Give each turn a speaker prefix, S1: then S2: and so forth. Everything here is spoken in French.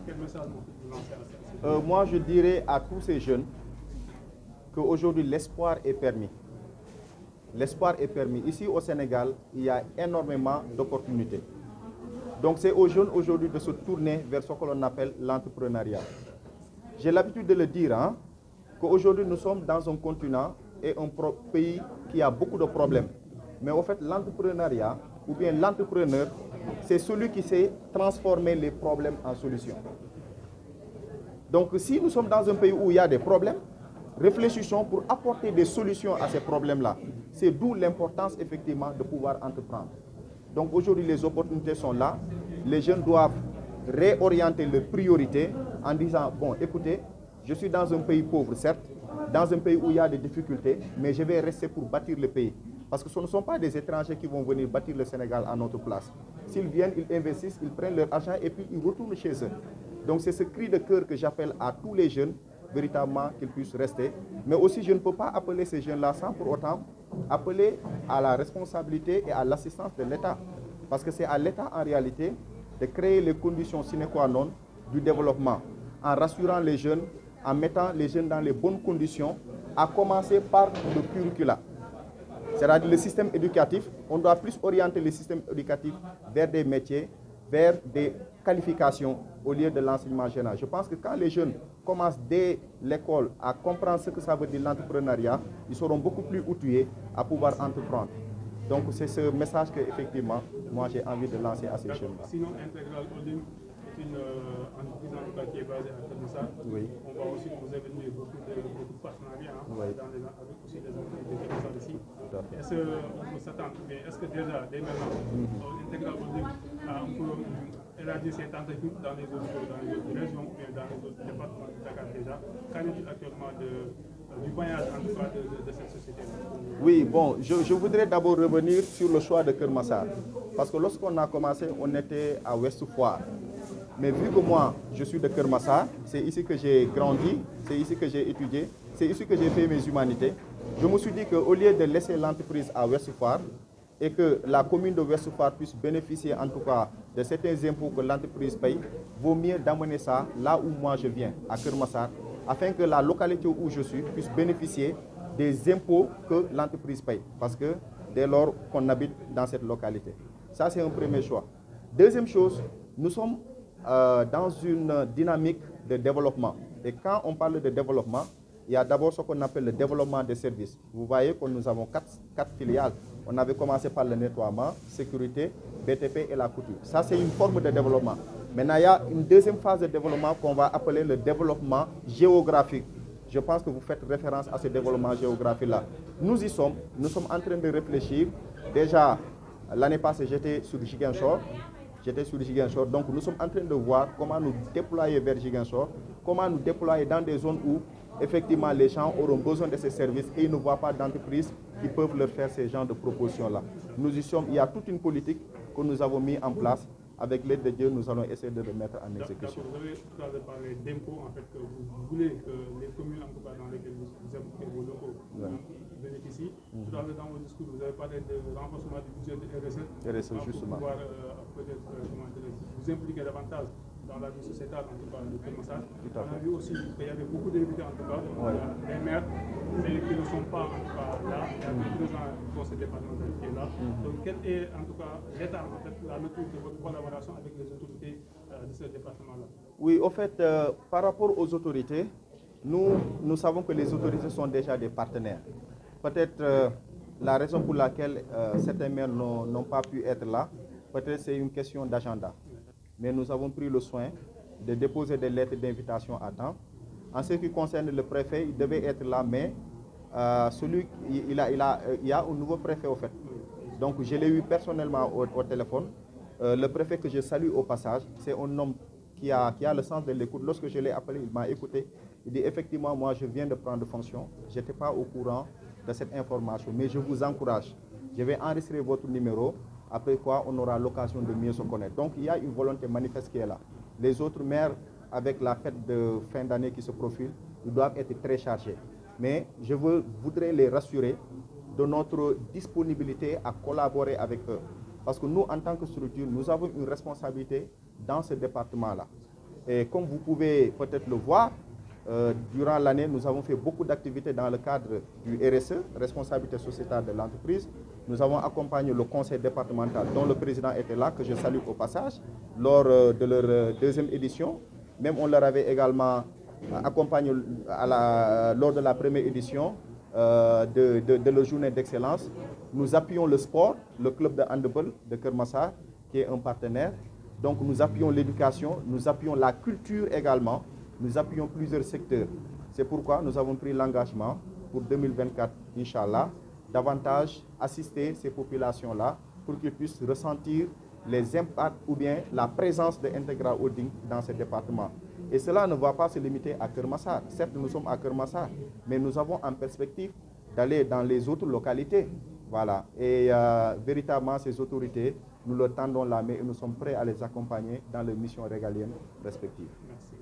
S1: quel message vous lancez à ces
S2: Moi, je dirais à tous ces jeunes qu'aujourd'hui, l'espoir est permis. L'espoir est permis. Ici, au Sénégal, il y a énormément d'opportunités. Donc, c'est aux jeunes aujourd'hui de se tourner vers ce que l'on appelle l'entrepreneuriat. J'ai l'habitude de le dire, hein, qu'aujourd'hui, nous sommes dans un continent et un pays qui a beaucoup de problèmes. Mais au fait, l'entrepreneuriat, ou bien l'entrepreneur, c'est celui qui sait transformer les problèmes en solutions. Donc, si nous sommes dans un pays où il y a des problèmes, réfléchissons pour apporter des solutions à ces problèmes-là. C'est d'où l'importance, effectivement, de pouvoir entreprendre. Donc, aujourd'hui, les opportunités sont là. Les jeunes doivent réorienter leurs priorités en disant, bon, écoutez, je suis dans un pays pauvre, certes, dans un pays où il y a des difficultés, mais je vais rester pour bâtir le pays. Parce que ce ne sont pas des étrangers qui vont venir bâtir le Sénégal à notre place. S'ils viennent, ils investissent, ils prennent leur argent et puis ils retournent chez eux. Donc c'est ce cri de cœur que j'appelle à tous les jeunes, véritablement qu'ils puissent rester. Mais aussi, je ne peux pas appeler ces jeunes-là sans pour autant appeler à la responsabilité et à l'assistance de l'État. Parce que c'est à l'État, en réalité, de créer les conditions sine qua non du développement, en rassurant les jeunes, en mettant les jeunes dans les bonnes conditions, à commencer par le curricula. C'est-à-dire le système éducatif, on doit plus orienter le système éducatif vers des métiers, vers des qualifications au lieu de l'enseignement général. Je pense que quand les jeunes commencent dès l'école à comprendre ce que ça veut dire l'entrepreneuriat, ils seront beaucoup plus outillés à pouvoir entreprendre. Donc c'est ce message que, effectivement, moi j'ai envie de lancer à ces jeunes-là.
S1: Sinon, Intégral Holding est une entreprise en tout cas qui est basée à Kermassa. Oui. On va aussi vous événements beaucoup de partenariats avec aussi des entreprises de Kermassa ici. Est-ce qu'on peut s'attendre, est-ce que déjà, dès maintenant, Intégral Holding on peut élargir ses tentacules dans les autres régions ou bien dans les autres départements de Dakar déjà? Qu'en est-il actuellement du voyage en tout cas de cette société?
S2: Oui, bon, je voudrais d'abord revenir sur le choix de Kermassa. Parce que lorsqu'on a commencé, on était à Ouest Foire. Mais vu que moi, je suis de Kermassa, c'est ici que j'ai grandi, c'est ici que j'ai étudié, c'est ici que j'ai fait mes humanités. Je me suis dit qu'au lieu de laisser l'entreprise à Ouest Foire et que la commune de Ouest Foire puisse bénéficier en tout cas de certains impôts que l'entreprise paye, vaut mieux d'amener ça là où moi je viens, à Kermassa, afin que la localité où je suis puisse bénéficier des impôts que l'entreprise paye. Parce que dès lors qu'on habite dans cette localité. Ça, c'est un premier choix. Deuxième chose, nous sommes dans une dynamique de développement. Et quand on parle de développement, il y a d'abord ce qu'on appelle le développement des services. Vous voyez que nous avons quatre filiales. On avait commencé par le nettoiement, sécurité, BTP et la couture. Ça, c'est une forme de développement. Maintenant, il y a une deuxième phase de développement qu'on va appeler le développement géographique. Je pense que vous faites référence à ce développement géographique-là. Nous y sommes. Nous sommes en train de réfléchir. Déjà, l'année passée, j'étais sur Ziguinchor. Donc nous sommes en train de voir comment nous déployer vers Ziguinchor, comment nous déployer dans des zones où effectivement les gens auront besoin de ces services et ils ne voient pas d'entreprises qui peuvent leur faire ces genres de propositions-là. Nous y sommes, il y a toute une politique que nous avons mise en place. Avec l'aide de Dieu, nous allons essayer de le mettre en exécution.
S1: Vous avez tout à l'heure parlé d'impôts, en fait, que vous voulez que les communes, en tout cas dans lesquelles vous impliquez vos locaux, bénéficient. Tout à l'heure dans vos discours, vous avez parlé de renforcement du budget de RSE.
S2: Justement.
S1: Pour pouvoir peut-être vous impliquer davantage dans la vie sociétale, en tout cas, de Kermassa. On a vu aussi qu'il y avait beaucoup d'invités, en tout cas, des maires, mais qui ne sont pas, en tout cas, là. Il y a beaucoup de gens du conseil départemental qui est là. Donc, quel est, en tout cas, l'état, en fait, la nature de votre collaboration avec les autorités de ce département-là?
S2: Oui, au fait, par rapport aux autorités, nous savons que les autorités sont déjà des partenaires. Peut-être la raison pour laquelle certains maires n'ont pas pu être là, peut-être c'est une question d'agenda. Mais nous avons pris le soin de déposer des lettres d'invitation à temps. En ce qui concerne le préfet, il devait être là, mais il y a un nouveau préfet au fait. Donc je l'ai eu personnellement au téléphone. Le préfet que je salue au passage, c'est un homme qui a le sens de l'écoute. Lorsque je l'ai appelé, il m'a écouté. Il dit effectivement, moi je viens de prendre fonction. Je n'étais pas au courant de cette information, mais je vous encourage. Je vais enregistrer votre numéro, après quoi on aura l'occasion de mieux se connaître. Donc il y a une volonté manifeste qui est là. Les autres maires, avec la fête de fin d'année qui se profile, ils doivent être très chargés. Mais je voudrais les rassurer de notre disponibilité à collaborer avec eux. Parce que nous, en tant que structure, nous avons une responsabilité dans ce département-là. Et comme vous pouvez peut-être le voir, durant l'année, nous avons fait beaucoup d'activités dans le cadre du RSE, responsabilité sociétale de l'entreprise. Nous avons accompagné le conseil départemental, dont le président était là, que je salue au passage, lors de leur deuxième édition. Même on leur avait également accompagné lors de la première édition de leur journée d'excellence. Nous appuyons le sport, le club de handball de Keur Massar, qui est un partenaire. Donc nous appuyons l'éducation, nous appuyons la culture également, nous appuyons plusieurs secteurs. C'est pourquoi nous avons pris l'engagement pour 2024, Inch'Allah, davantage assister ces populations-là pour qu'ils puissent ressentir les impacts ou bien la présence de Integra Holding dans ces départements. Et cela ne va pas se limiter à Keur Massar. Certes, nous sommes à Keur Massar, mais nous avons en perspective d'aller dans les autres localités. Voilà. Et véritablement, ces autorités, nous leur tendons la main et nous sommes prêts à les accompagner dans leurs missions régaliennes respectives.
S1: Merci.